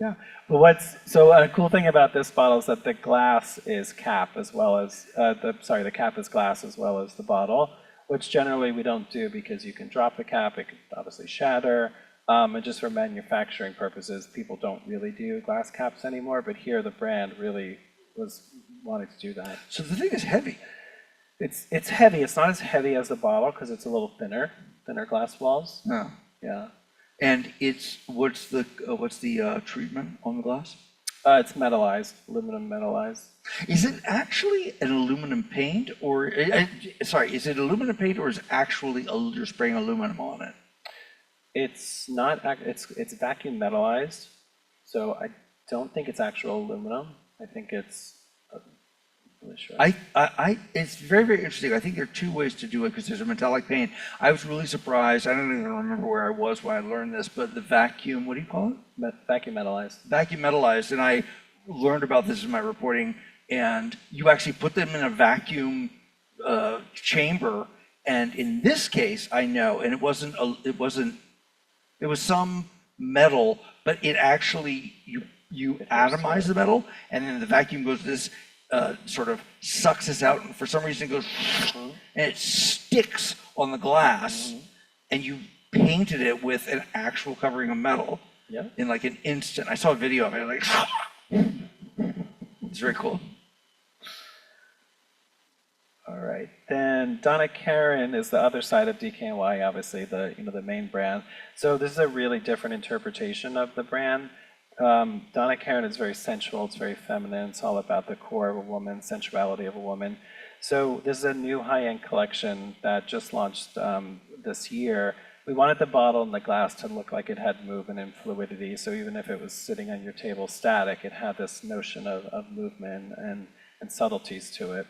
Yeah, but so a cool thing about this bottle is that the glass is cap as well as, the cap is glass as well as the bottle, which generally we don't do because you can drop the cap, it could obviously shatter, and just for manufacturing purposes, people don't really do glass caps anymore, but here the brand really was wanting to do that. So the thing is heavy. It's heavy, it's not as heavy as the bottle because it's a little thinner glass walls. No. Yeah. And what's the treatment on the glass? It's metallized, aluminum metallized. Is it actually an aluminum paint, or is it aluminum paint, or is it actually you're spraying aluminum on it? It's not. It's vacuum metallized, so I don't think it's actual aluminum. I think it's. Really sure. It's very, very interesting. I think there are two ways to do it because there's a metallic paint. I was really surprised. I don't even remember where I was when I learned this, but the vacuum, what do you call it? Vacuum metallized. Vacuum metallized, and I learned about this in my reporting. And you actually put them in a vacuum chamber. And in this case, I know, and it was some metal, but it actually you atomize the metal, and then the vacuum goes this. Sort of sucks this out, and for some reason it goes, and it sticks on the glass, and you painted it with an actual covering of metal in like an instant. I saw a video of it, like, it's very cool. All right, then Donna Karan is the other side of DKNY, obviously the main brand. So this is a really different interpretation of the brand. Donna Karan is very sensual, it's very feminine, it's all about the core of a woman, sensuality of a woman. So this is a new high-end collection that just launched this year. We wanted the bottle and the glass to look like it had movement and fluidity, so even if it was sitting on your table static, it had this notion of movement and subtleties to it.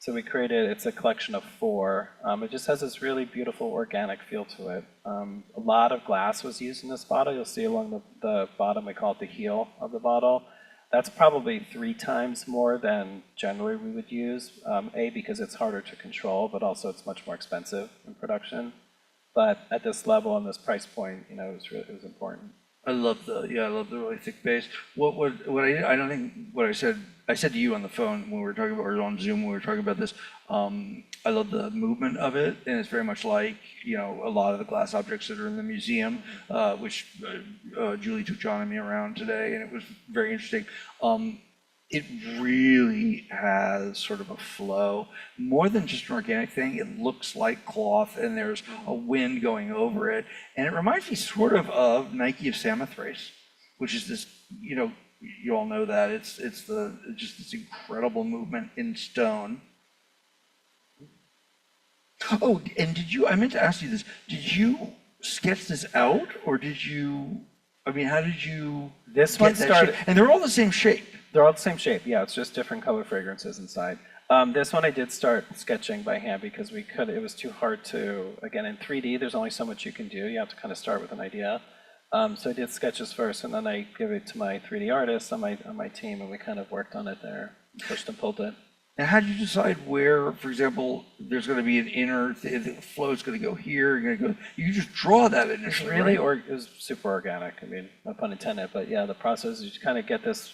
So we created, it's a collection of 4. It just has this really beautiful organic feel to it. A lot of glass was used in this bottle. You'll see along the bottom, we call it the heel of the bottle. That's probably 3 times more than generally we would use. A, because it's harder to control, but also it's much more expensive in production. But at this level and this price point, it was important. I love the really thick base. I said to you on the phone when we were talking about, or on Zoom when we were talking about this, I love the movement of it, and it's very much like, a lot of the glass objects that are in the museum, which Julie took Jon and me around today, and it was very interesting. it really has sort of a flow, more than just an organic thing. It looks like cloth and there's a wind going over it. And it reminds me sort of Nike of Samothrace, which is this, you know, you all know that it's just this incredible movement in stone. Oh, and I meant to ask you this, did you sketch this out or how did you This one get that started, shape? And they're all the same shape. they're all the same shape, yeah, it's just different color fragrances inside. This one I did start sketching by hand because it was too hard to, again, in 3D, there's only so much you can do. You have to kind of start with an idea. So I did sketches first, and then I give it to my 3D artist on my team, and we kind of worked on it there, pushed and pulled it. Now, how did you decide where, for example, there's going to be an inner, the flow's going to go here, you're going to go, you just draw that initially, Really, right? or it was super organic. I mean, no pun intended, but yeah, the process is you kind of get this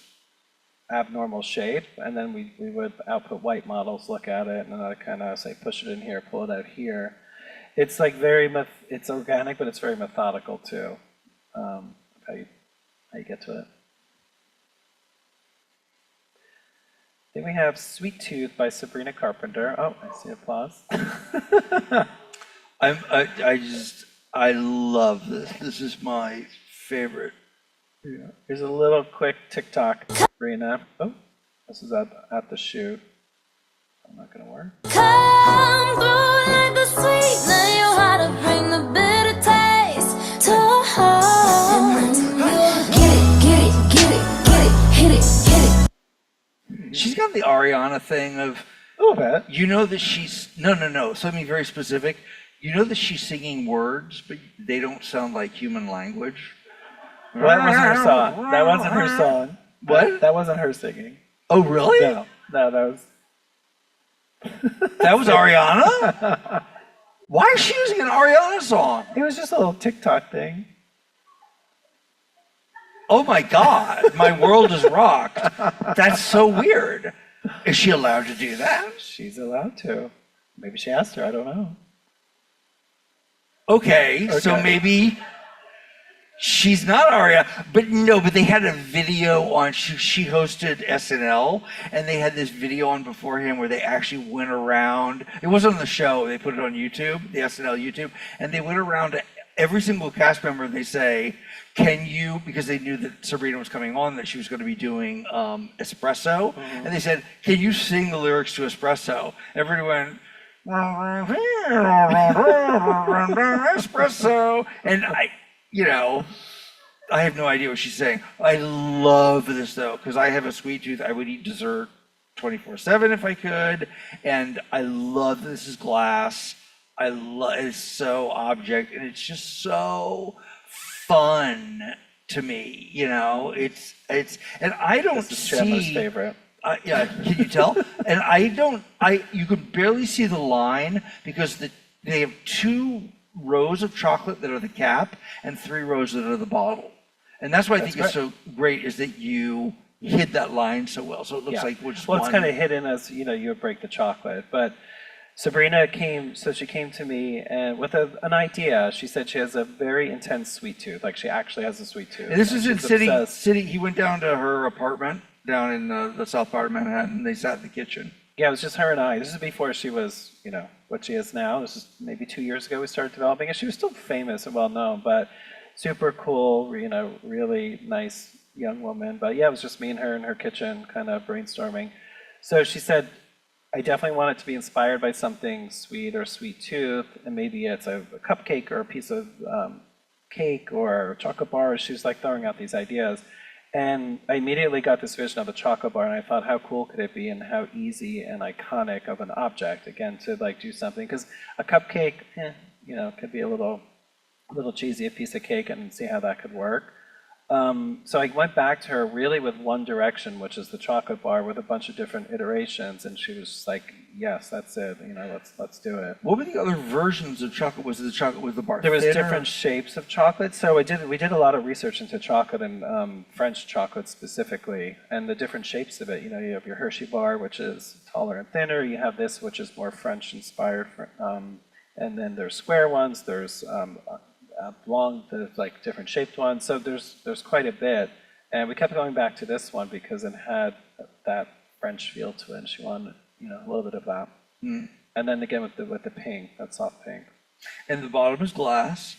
abnormal shape, and then we would output white models, look at it, and then I kind of say push it in here, pull it out here. It's like it's organic, but it's very methodical too. How you get to it. Then we have Sweet Tooth by Sabrina Carpenter. Oh, I see applause. I love this. This is my favorite. Yeah. Here's a little quick TikTok, Sabrina. Oh, this is at the shoot. I'm not gonna work. Come through like the sweet, now you know how to bring the bitter taste to home. Get it, hit it. She's got the Ariana thing of, A little bit. you know that she's, no, something very specific. You know that she's singing words, but they don't sound like human language. Well, that wasn't her song. That wasn't her song. What? That wasn't her singing. Oh, really? No, that was. That was Ariana? Why is she using an Ariana song? It was just a little TikTok thing. Oh my God, my world is rocked. That's so weird. Is she allowed to do that? She's allowed to. Maybe she asked her. I don't know. Okay, so maybe she's not Aria, but they had a video on, she hosted SNL, and they had this video on beforehand where they actually went around, it wasn't on the show, they put it on YouTube, the SNL YouTube, and they went around to every single cast member and they say, can you, because they knew that Sabrina was coming on, that she was going to be doing Espresso, and they said, can you sing the lyrics to Espresso? Everybody went, Espresso, and I have no idea what she's saying. I love this though, because I have a sweet tooth. I would eat dessert 24/7 if I could, and I love this is glass. It's so object, and it's just so fun to me. It's and I don't This is Chandler's see. favorite. Yeah, can you tell? And you can barely see the line because they have 2 rows of chocolate that are the cap and 3 rows that are the bottle. And that's why I think it's so great is that you hid that line so well. So it looks like which one. Well, it's kind of hidden as, you would break the chocolate. But Sabrina came to me and with an idea. She said she has a very intense sweet tooth. Like she actually has a sweet tooth. And this is in city. He went down to her apartment down in the south part of Manhattan. They sat in the kitchen. Yeah, it was just her and I. This is before she was, what she is now. This is maybe 2 years ago we started developing it. She was still famous and well known, but super cool, really nice young woman. But yeah, it was just me and her in her kitchen kind of brainstorming. So she said, I definitely want it to be inspired by something sweet or sweet tooth, and maybe it's a cupcake or a piece of cake or a chocolate bar. She was like throwing out these ideas. And I immediately got this vision of a chocolate bar, and I thought, how cool could it be, and how easy and iconic of an object, again, to like do something. Because a cupcake, could be a little cheesy, a piece of cake, and see how that could work. So I went back to her really with one direction, which is the chocolate bar with a bunch of different iterations, and she was just like, yes, that's it, let's do it. What were the other versions of chocolate? Was it the chocolate with the bar? There was thinner? different shapes of chocolate. So we did a lot of research into chocolate and French chocolate specifically, and the different shapes of it. You have your Hershey bar, which is taller and thinner. You have this, which is more French inspired, and then there's square ones. There's there's like different shaped ones. So there's quite a bit, and we kept going back to this one because it had that French feel to it, and she wanted, a little bit of that. And then again with the pink, that soft pink. And the bottom is glass.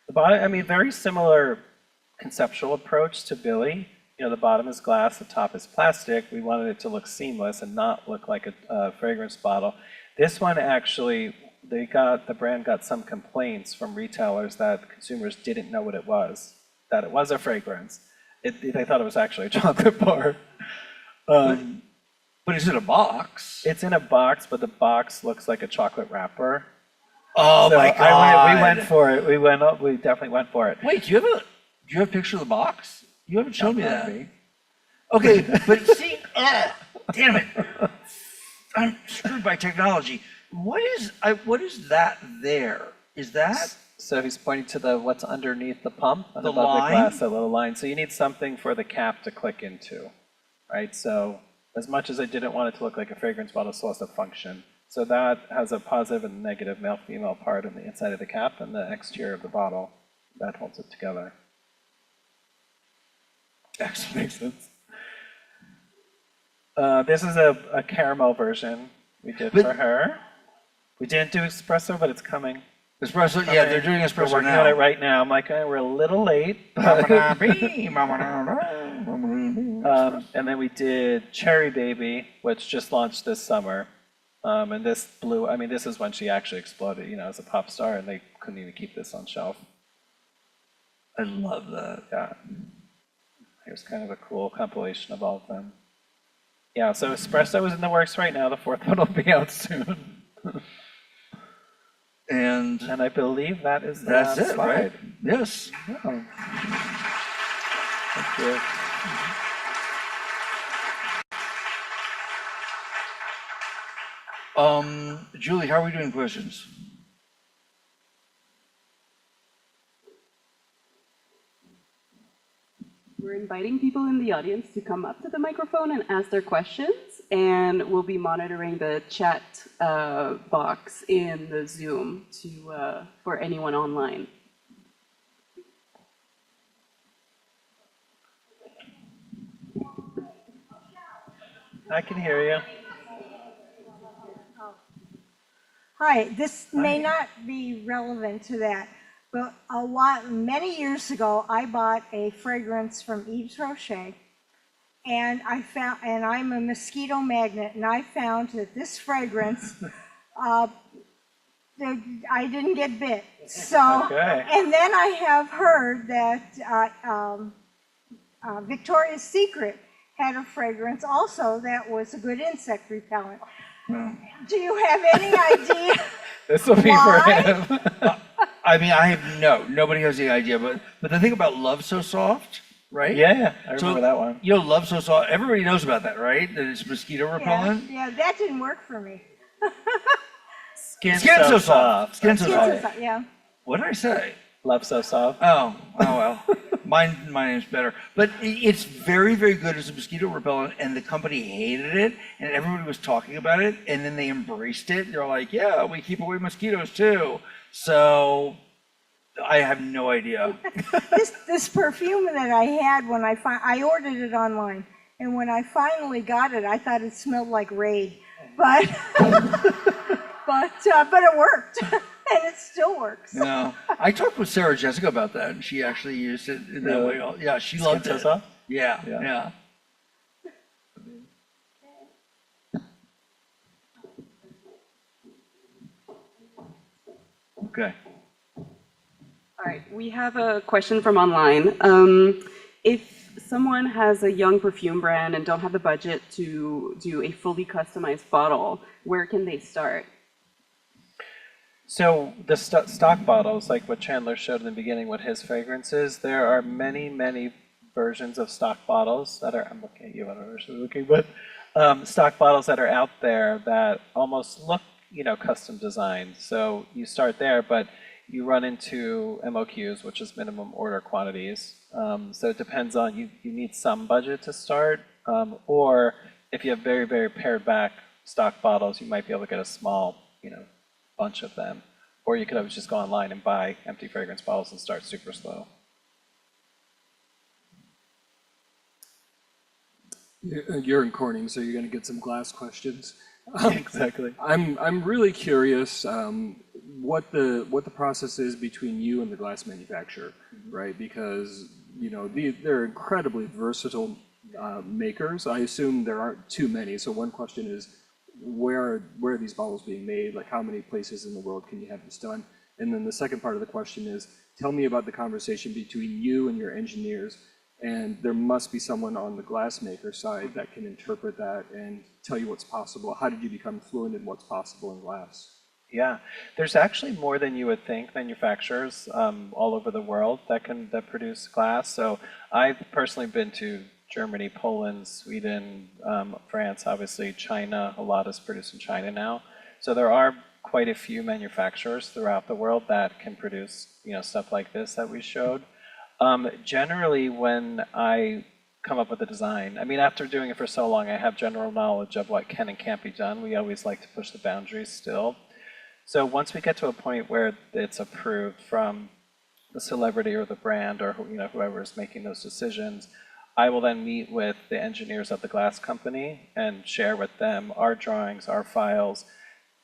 The bottom, I mean, very similar conceptual approach to Billie. The bottom is glass, the top is plastic. We wanted it to look seamless and not look like a fragrance bottle. This one actually, the brand got some complaints from retailers that consumers didn't know what it was, that it was a fragrance. They thought it was actually a chocolate bar. But it's in a box. It's in a box, but the box looks like a chocolate wrapper. Oh So my God. we went for it. We definitely went for it. Wait, do you have a picture of the box? You haven't shown me that. Maybe. Okay, but see, damn it. I'm screwed by technology. What is that there? Is that? So he's pointing to what's underneath the pump and The above line? the glass, that little line. So you need something for the cap to click into, right? So as much as I didn't want it to look like a fragrance bottle, it still has to function. So that has a positive and negative male-female part on the inside of the cap and the exterior of the bottle. That holds it together. Actually makes sense. This is a caramel version we did for her. We didn't do espresso, but it's coming. Espresso, yeah, they're doing We're espresso working now. on it right now. I'm like, we're a little late. And then we did Cherry Baby, which just launched this summer. And this blew, I mean, this is when she actually exploded, as a pop star, and they couldn't even keep this on shelf. I love that. Yeah. Here's kind of a cool compilation of all of them. Yeah, so espresso is in the works right now. The fourth one will be out soon. And I believe that is the that's last it, slide. right? Yes. Oh. Thank you. Julie, how are we doing questions? We're inviting people in the audience to come up to the microphone and ask their questions, and we'll be monitoring the chat box in the Zoom for anyone online. I can hear you. Hi, this may not be relevant to that, but many years ago, I bought a fragrance from Yves Rocher, and I'm a mosquito magnet, and I found that this fragrance, I didn't get bit. So, Okay. and then I have heard that Victoria's Secret had a fragrance also that was a good insect repellent. Do you have any idea? This will be Why? for him. I mean, nobody has any idea, but the thing about Love So Soft, right? Yeah, I remember that one. Love So Soft, everybody knows about that, right? That it's mosquito repellent. Yeah, that didn't work for me. Skin So Soft. Skin So That's Soft. right. Yeah. What did I say? Love So Soft. Oh well. My name's better. But it's very, very good as a mosquito repellent, and the company hated it, and everybody was talking about it, and then they embraced it. They're like, yeah, we keep away mosquitoes too. So I have no idea. This perfume that I had when I ordered it online, and when I finally got it, I thought it smelled like Raid, but but it worked. And it still works. No, I talked with Sarah Jessica about that, and she actually used it in that way. Yeah, she loved Skin it. So Soft? Yeah. Okay. All right, we have a question from online. If someone has a young perfume brand and don't have the budget to do a fully customized bottle, where can they start? So the stock bottles, like what Chandler showed in the beginning with his fragrances, there are many, many versions of stock bottles that are, I'm looking at you, I don't know where she's looking, but stock bottles that are out there that almost look, custom designed. So you start there, but you run into MOQs, which is minimum order quantities. So it depends on, you need some budget to start, or if you have very, very pared back stock bottles, you might be able to get a small, bunch of them, or you could always just go online and buy empty fragrance bottles and start super slow. You're in Corning, so you're going to get some glass questions. Exactly. I'm really curious what the process is between you and the glass manufacturer, right? Because they're incredibly versatile makers. I assume there aren't too many. So one question is, where are these bottles being made? Like, how many places in the world can you have this done? And then the second part of the question is, tell me about the conversation between you and your engineers. And there must be someone on the glass maker side that can interpret that and tell you what's possible. How did you become fluent in what's possible in glass? Yeah, there's actually more than you would think manufacturers all over the world that produce glass. So I've personally been to Germany, Poland, Sweden, France, obviously China. A lot is produced in China now. So there are quite a few manufacturers throughout the world that can produce stuff like this that we showed. Generally, when I come up with a design, I mean, after doing it for so long, I have general knowledge of what can and can't be done. We always like to push the boundaries still. So once we get to a point where it's approved from the celebrity or the brand or whoever is making those decisions, I will then meet with the engineers of the glass company and share with them our drawings, our files.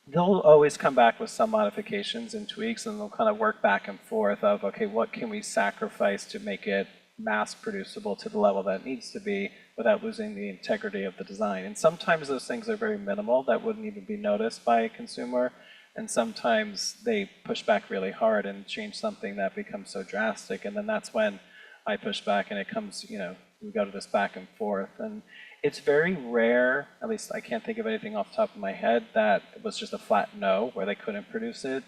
They'll always come back with some modifications and tweaks, and they'll kind of work back and forth of, okay, what can we sacrifice to make it mass producible to the level that it needs to be without losing the integrity of the design. And sometimes those things are very minimal that wouldn't even be noticed by a consumer. And sometimes they push back really hard and change something that becomes so drastic. And then that's when I push back and it comes, we go to this back and forth. And it's very rare, at least I can't think of anything off the top of my head, that it was just a flat no, where they couldn't produce it.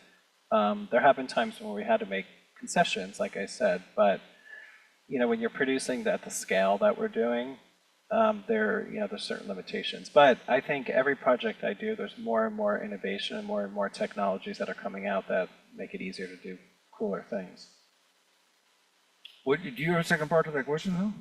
There have been times when we had to make concessions, like I said, but when you're producing at the scale that we're doing, there's certain limitations. But I think every project I do, there's more and more innovation and more technologies that are coming out that make it easier to do cooler things. Do you have a second part to that question, though?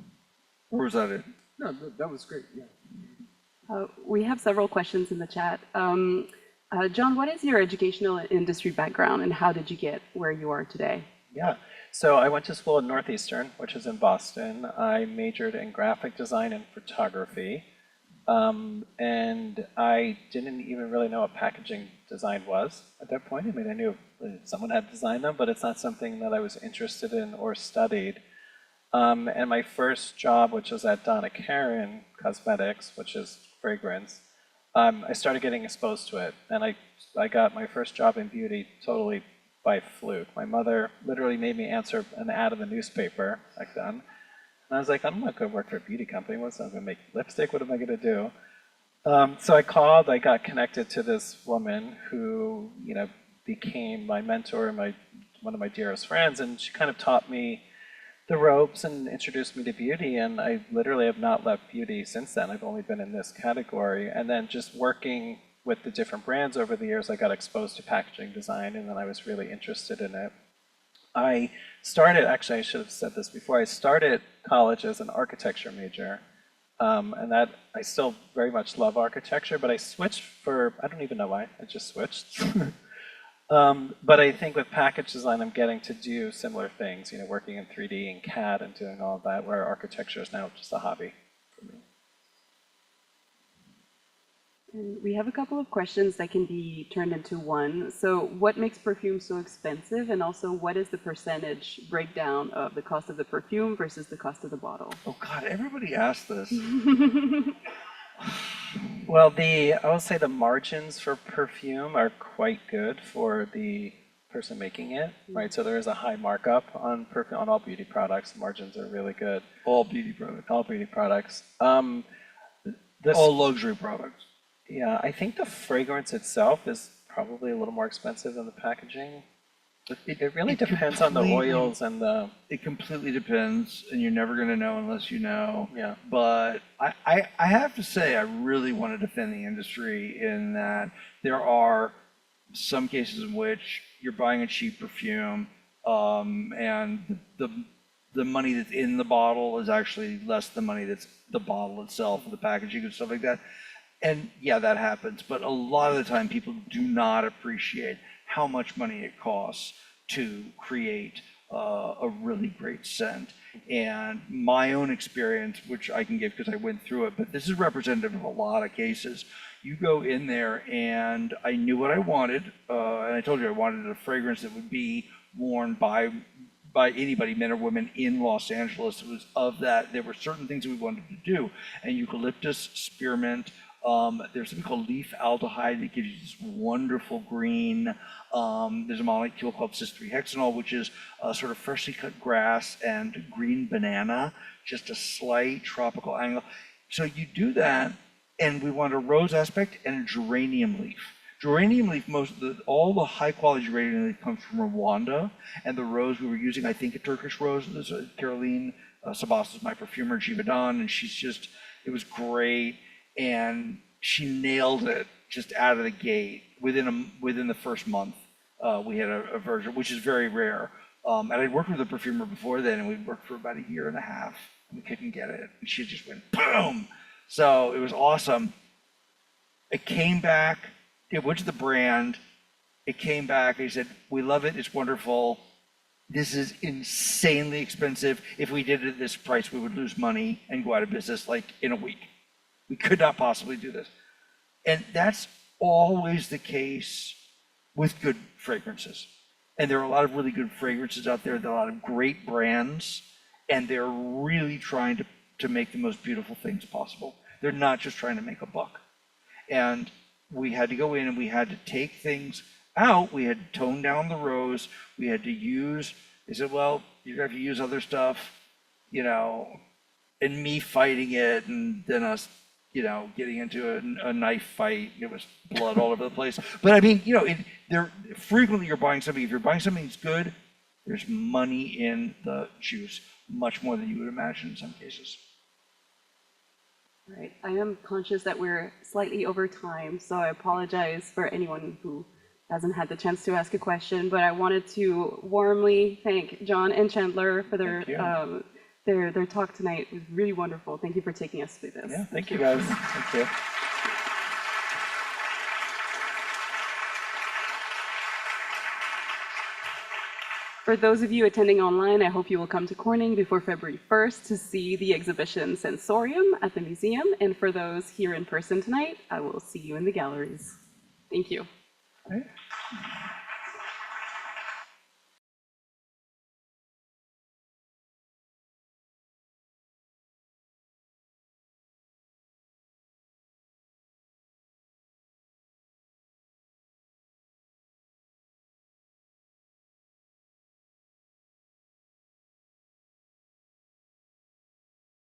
Or was that it? No, that was great. Yeah. We have several questions in the chat. Jon, what is your educational industry background and how did you get where you are today? Yeah, so I went to school at Northeastern, which is in Boston. I majored in graphic design and photography. And I didn't even really know what packaging design was at that point. I mean, I knew someone had designed them, but it's not something that I was interested in or studied. And my first job, which was at Donna Karan Cosmetics, which is fragrance, I started getting exposed to it. And I got my first job in beauty totally by fluke. My mother literally made me answer an ad in the newspaper back then. And I was like, I'm not going to work for a beauty company. What's I'm going to make lipstick? What am I going to do? So I called. I got connected to this woman who, became my mentor and one of my dearest friends. And she kind of taught me the ropes and introduced me to beauty. And I literally have not left beauty since then. I've only been in this category. And then just working with the different brands over the years, I got exposed to packaging design, and then I was really interested in it. I should have said this before, I started college as an architecture major, and that I still very much love architecture, but I switched I don't even know why, I just switched. But I think with package design, I'm getting to do similar things, working in 3D and CAD and doing all of that, where architecture is now just a hobby for me. And we have a couple of questions that can be turned into one. So what makes perfume so expensive? And also, what is the percentage breakdown of the cost of the perfume versus the cost of the bottle? Oh God, everybody asked this. Well, I will say the margins for perfume are quite good for the person making it, right? So there is a high markup on perfume, on all beauty products. Margins are really good. All beauty products. All beauty products. All luxury products. Yeah, I think the fragrance itself is probably a little more expensive than the packaging. It really depends on the oils and the... It completely depends, and you're never going to know unless you know. Yeah. But I have to say, I really want to defend the industry in that there are some cases in which you're buying a cheap perfume, and the money that's in the bottle is actually less than the money that's the bottle itself, the packaging and stuff like that. And yeah, that happens, but a lot of the time people do not appreciate how much money it costs to create a really great scent. And my own experience, which I can give because I went through it, but this is representative of a lot of cases. You go in there, and I knew what I wanted, and I told you I wanted a fragrance that would be worn by anybody, men or women, in Los Angeles. It was of that. There were certain things that we wanted to do, and eucalyptus, spearmint. There's something called leaf aldehyde that gives you this wonderful green. There's a molecule called cis-3-hexanol, which is sort of freshly cut grass and green banana, just a slight tropical angle. So you do that, and we want a rose aspect and a geranium leaf. Geranium leaf, all the high quality geranium leaf comes from Rwanda, and the rose we were using, I think a Turkish rose, this Caroline Sabas is my perfumer, Givaudan, and it was great, and she nailed it just out of the gate. Within the first month, we had a version, which is very rare. And I'd worked with a perfumer before then, and we'd worked for about a year and a half, and we couldn't get it, and she just went boom. So it was awesome. It came back. It went to the brand. It came back. He said, "We love it. It's wonderful. This is insanely expensive. If we did it at this price, we would lose money and go out of business like in a week. We could not possibly do this." And that's always the case with good fragrances. And there are a lot of really good fragrances out there. There are a lot of great brands, and they're really trying to make the most beautiful things possible. They're not just trying to make a buck. And we had to go in and we had to take things out. We had to tone down the rose. We had to use, they said, well, you're going to have to use other stuff, and me fighting it, and then us, getting into a knife fight. It was blood all over the place. But I mean, frequently you're buying something. If you're buying something that's good, there's money in the juice, much more than you would imagine in some cases. Right. I am conscious that we're slightly over time, so I apologize for anyone who hasn't had the chance to ask a question, but I wanted to warmly thank Jon and Chandler for their talk tonight. It was really wonderful. Thank you for taking us through this. Yeah, thank you guys. Thank you. For those of you attending online, I hope you will come to Corning before February 1st to see the exhibition Sensorium at the museum. And for those here in person tonight, I will see you in the galleries. Thank you. All right.